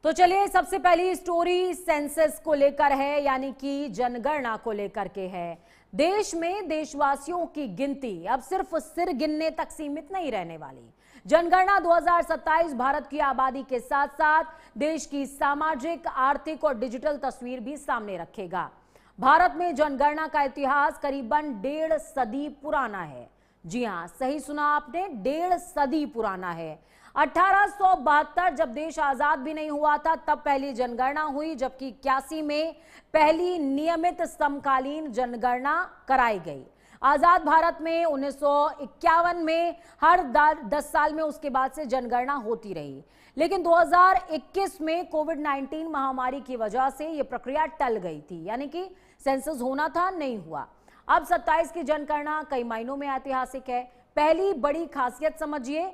तो चलिए, सबसे पहली स्टोरी सेंसस को लेकर है, यानी कि जनगणना को लेकर के है। देश में देशवासियों की गिनती अब सिर्फ सिर गिनने तक सीमित नहीं रहने वाली। जनगणना 2027 भारत की आबादी के साथ साथ देश की सामाजिक, आर्थिक और डिजिटल तस्वीर भी सामने रखेगा। भारत में जनगणना का इतिहास करीबन 1.5 सदी पुराना है। जी हां, सही सुना आपने, 1.5 सदी पुराना है। 1872 जब देश आजाद भी नहीं हुआ था तब पहली जनगणना हुई, जबकि 81 में पहली नियमित समकालीन जनगणना कराई गई। आजाद भारत में 1951 में हर 10 साल में उसके बाद से जनगणना होती रही, लेकिन 2021 में कोविड-19 महामारी की वजह से यह प्रक्रिया टल गई थी, यानी कि सेंसस होना था, नहीं हुआ। अब 27 की जनगणना कई मायनों में ऐतिहासिक है। पहली बड़ी खासियत समझिए,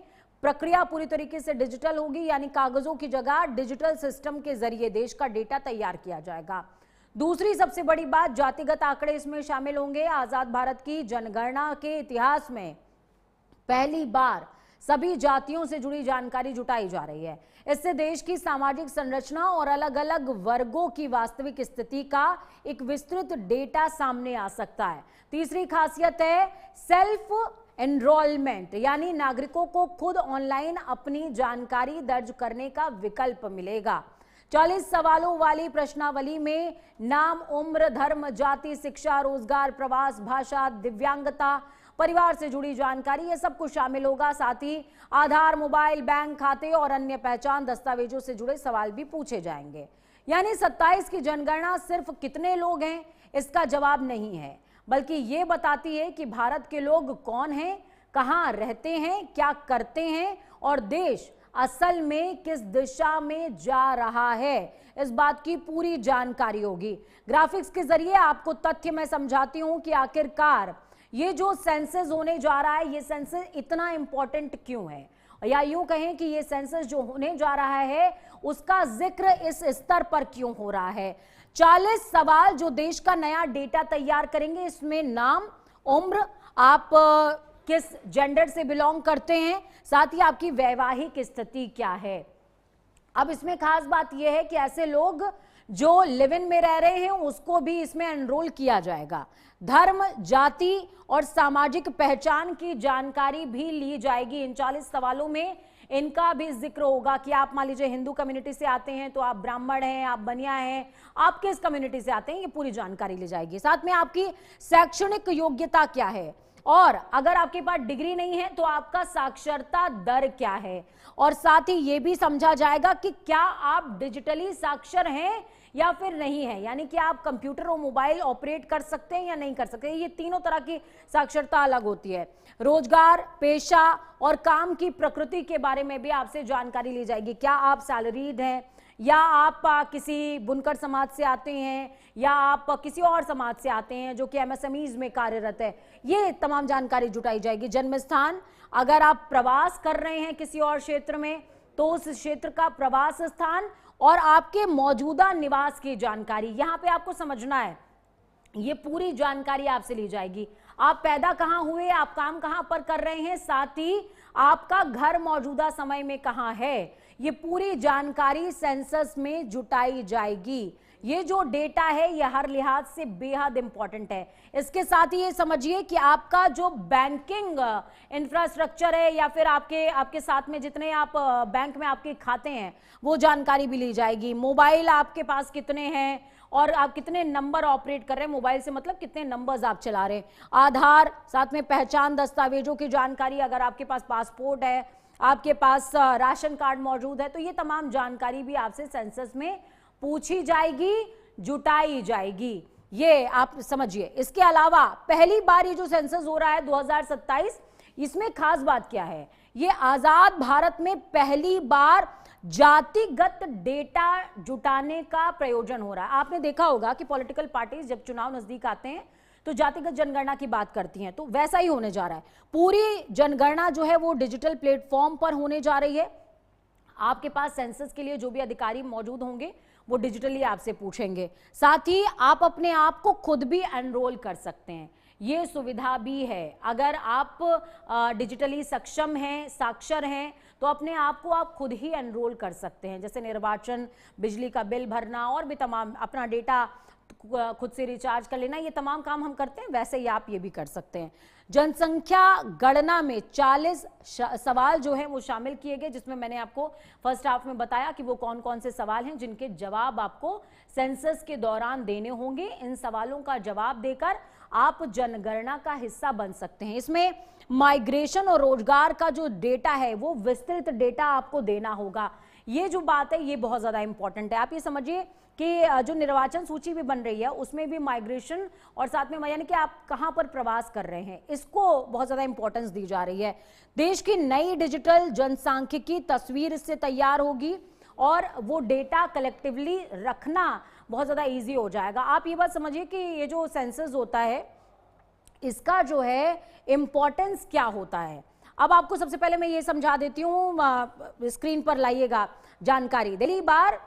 प्रक्रिया पूरी तरीके से डिजिटल होगी, यानी कागजों की जगह डिजिटल सिस्टम के जरिए देश का डेटा तैयार किया जाएगा। दूसरी सबसे बड़ी बात, जातिगत आंकड़े इसमें शामिल होंगे। आजाद भारत की जनगणना के इतिहास में पहली बार सभी जातियों से जुड़ी जानकारी जुटाई जा रही है। इससे देश की सामाजिक संरचना और अलग अलग वर्गों की वास्तविक स्थिति का एक विस्तृत डेटा सामने आ सकता है। तीसरी खासियत है सेल्फ एनरोलमेंट, यानी नागरिकों को खुद ऑनलाइन अपनी जानकारी दर्ज करने का विकल्प मिलेगा। 40 सवालों वाली प्रश्नावली में नाम, उम्र, धर्म, जाति, शिक्षा, रोजगार, प्रवास, भाषा, दिव्यांगता, परिवार से जुड़ी जानकारी, ये सब कुछ शामिल होगा। साथ ही आधार, मोबाइल, बैंक खाते और अन्य पहचान दस्तावेजों से जुड़े सवाल भी पूछे जाएंगे। यानी 27 की जनगणना सिर्फ कितने लोग हैं इसका जवाब नहीं है, बल्कि ये बताती है कि भारत के लोग कौन हैं, कहां रहते हैं, क्या करते हैं और देश असल में किस दिशा में जा रहा है, इस बात की पूरी जानकारी होगी। ग्राफिक्स के जरिए आपको तथ्य मैं समझाती हूं कि आखिरकार ये जो सेंसस होने जा रहा है, ये सेंसस इतना इंपॉर्टेंट क्यों है, या यूं कहें कि ये सेंसस जो होने जा रहा है उसका जिक्र इस स्तर पर क्यों हो रहा है। 40 सवाल जो देश का नया डेटा तैयार करेंगे, इसमें नाम, उम्र, आप किस जेंडर से बिलोंग करते हैं, साथ ही आपकी वैवाहिक स्थिति क्या है। अब इसमें खास बात यह है कि ऐसे लोग जो लिव इन में रह रहे हैं उसको भी इसमें एनरोल किया जाएगा। धर्म, जाति और सामाजिक पहचान की जानकारी भी ली जाएगी। इन 40 सवालों में इनका भी जिक्र होगा कि आप मान लीजिए हिंदू कम्युनिटी से आते हैं तो आप ब्राह्मण हैं, आप बनिया हैं, आप किस कम्युनिटी से आते हैं, ये पूरी जानकारी ली जाएगी। साथ में आपकी शैक्षणिक योग्यता क्या है, और अगर आपके पास डिग्री नहीं है तो आपका साक्षरता दर क्या है, और साथ ही यह भी समझा जाएगा कि क्या आप डिजिटली साक्षर हैं या फिर नहीं है, यानी कि आप कंप्यूटर और मोबाइल ऑपरेट कर सकते हैं या नहीं कर सकते। ये तीनों तरह की साक्षरता अलग होती है। रोजगार, पेशा और काम की प्रकृति के बारे में भी आपसे जानकारी ली जाएगी। क्या आप सैलरीड हैं, या आप किसी बुनकर समाज से आते हैं, या आप किसी और समाज से आते हैं जो कि एमएसएमईज में कार्यरत है, ये तमाम जानकारी जुटाई जाएगी। जन्म स्थान, अगर आप प्रवास कर रहे हैं किसी और क्षेत्र में तो उस क्षेत्र का प्रवास स्थान और आपके मौजूदा निवास की जानकारी, यहां पे आपको समझना है, ये पूरी जानकारी आपसे ली जाएगी। आप पैदा कहां हुए, आप काम कहां पर कर रहे हैं, साथ ही आपका घर मौजूदा समय में कहां है, ये पूरी जानकारी सेंसस में जुटाई जाएगी। ये जो डेटा है ये हर लिहाज से बेहद इंपॉर्टेंट है। इसके साथ ही ये समझिए कि आपका जो बैंकिंग इंफ्रास्ट्रक्चर है, या फिर आपके साथ में जितने आप बैंक में आपके खाते हैं वो जानकारी भी ली जाएगी। मोबाइल आपके पास कितने हैं और आप कितने नंबर ऑपरेट कर रहे हैं, मोबाइल से मतलब कितने नंबर्स आप चला रहे हैं। आधार, साथ में पहचान दस्तावेजों की जानकारी, अगर आपके पास पासपोर्ट है, आपके पास राशन कार्ड मौजूद है, तो ये तमाम जानकारी भी आपसे सेंसस में पूछी जाएगी, जुटाई जाएगी। ये आप समझिए। इसके अलावा पहली बार ये जो सेंसस हो रहा है 2027, इसमें खास बात क्या है, ये आजाद भारत में पहली बार जातिगत डेटा जुटाने का प्रयोजन हो रहा है। आपने देखा होगा कि पॉलिटिकल पार्टीज जब चुनाव नजदीक आते हैं तो जातिगत जनगणना की बात करती हैं, तो वैसा ही होने जा रहा है। पूरी जनगणना जो है वो डिजिटल प्लेटफॉर्म पर होने जा रही है। आपके पास सेंसस के लिए जो भी अधिकारी मौजूद होंगे वो डिजिटली आपसे पूछेंगे। साथ ही आप अपने आप को खुद भी एनरोल कर सकते हैं, ये सुविधा भी है। अगर आप डिजिटली सक्षम हैं, साक्षर हैं, तो अपने आप को आप खुद ही एनरोल कर सकते हैं। जैसे निर्वाचन, बिजली का बिल भरना और भी तमाम, अपना डेटा खुद से रिचार्ज कर लेना, ये तमाम काम हम करते हैं, वैसे ही आप ये भी कर सकते हैं। जनसंख्या गणना में 40 सवाल जो हैं वो शामिल किए गए, जिसमें मैंने आपको फर्स्ट हाफ में बताया कि वो कौन कौन से सवाल हैं जिनके जवाब आपको सेंसस के दौरान देने होंगे। इन सवालों का जवाब देकर आप जनगणना का हिस्सा बन सकते हैं। इसमें माइग्रेशन और रोजगार का जो डेटा है वो विस्तृत डेटा आपको देना होगा। ये जो बात है ये बहुत ज्यादा इंपॉर्टेंट है। आप ये समझिए कि जो निर्वाचन सूची भी बन रही है उसमें भी माइग्रेशन और साथ में यानी कि आप कहां पर प्रवास कर रहे हैं, इसको बहुत ज्यादा इंपॉर्टेंस दी जा रही है। देश की नई डिजिटल जनसांख्यिकी तस्वीर इससे तैयार होगी और वो डेटा कलेक्टिवली रखना बहुत ज्यादा इजी हो जाएगा। आप ये बात समझिए कि ये जो सेंसस होता है इसका जो है इंपॉर्टेंस क्या होता है। अब आपको सबसे पहले मैं ये समझा देती हूँ, स्क्रीन पर लाइएगा जानकारी। पहली बार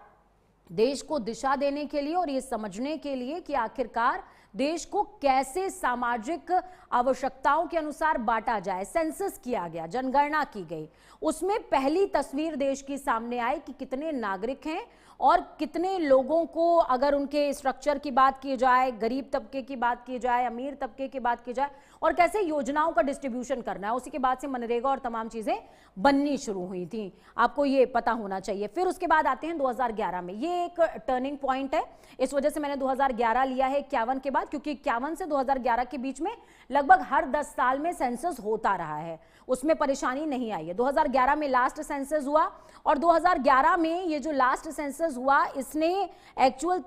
देश को दिशा देने के लिए और ये समझने के लिए कि आखिरकार देश को कैसे सामाजिक आवश्यकताओं के अनुसार बांटा जाए, सेंसस किया गया, जनगणना की गई। उसमें पहली तस्वीर देश की सामने आई कि कितने नागरिक हैं और कितने लोगों को, अगर उनके स्ट्रक्चर की बात की जाए, गरीब तबके की बात की जाए, अमीर तबके की बात की जाए, और कैसे योजनाओं का डिस्ट्रीब्यूशन करना है। उसी के बाद से मनरेगा और तमाम चीजें बननी शुरू हुई थी, आपको ये पता होना चाहिए। फिर उसके बाद आते हैं 2011 में, ये एक टर्निंग पॉइंट है। इस वजह से मैंने 2011 लिया है 51 के बाद, क्योंकि 51 से 2011 के बीच में लगभग हर 10 साल में सेंसस होता रहा है, उसमें परेशानी नहीं आई है। 2011 में लास्ट सेंसस हुआ और 2011 में ये जो लास्ट सेंसस हुआ इसने एक्चुअल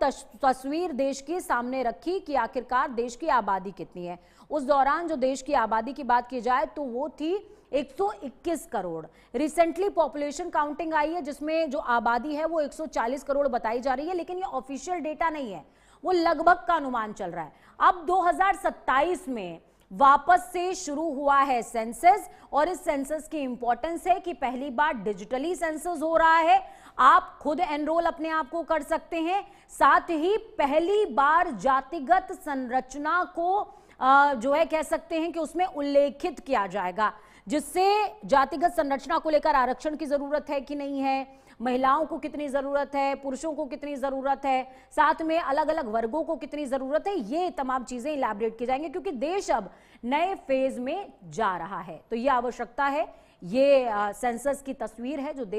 तस्वीर देश के सामने रखी कि आखिरकार देश की आबादी कितनी है। उस दौरान जो देश की आबादी की बात की जाए तो वो थी 121 करोड़। रिसेंटली पॉपुलेशन काउंटिंग आई है जिसमें जो आबादी है वो 140 करोड़ बताई जा रही है, लेकिन ये ऑफिशियल डेटा नहीं है, वो लगभग का अनुमान चल रहा है। अब 2027 में वापस से शुरू हुआ है सेंसस और इस सेंसस की इंपॉर्टेंस है कि पहली बार डिजिटली सेंसस हो रहा है। आप खुद एनरोल अपने आप को कर सकते हैं, साथ ही पहली बार जातिगत संरचना को जो है कह सकते हैं कि उसमें उल्लेखित किया जाएगा, जिससे जातिगत संरचना को लेकर आरक्षण की जरूरत है कि नहीं है, महिलाओं को कितनी जरूरत है, पुरुषों को कितनी जरूरत है, साथ में अलग अलग वर्गों को कितनी जरूरत है, ये तमाम चीजें इलैबोरेट की जाएंगी, क्योंकि देश अब नए फेज में जा रहा है। तो ये आवश्यकता है, ये सेंसस की तस्वीर है जो देश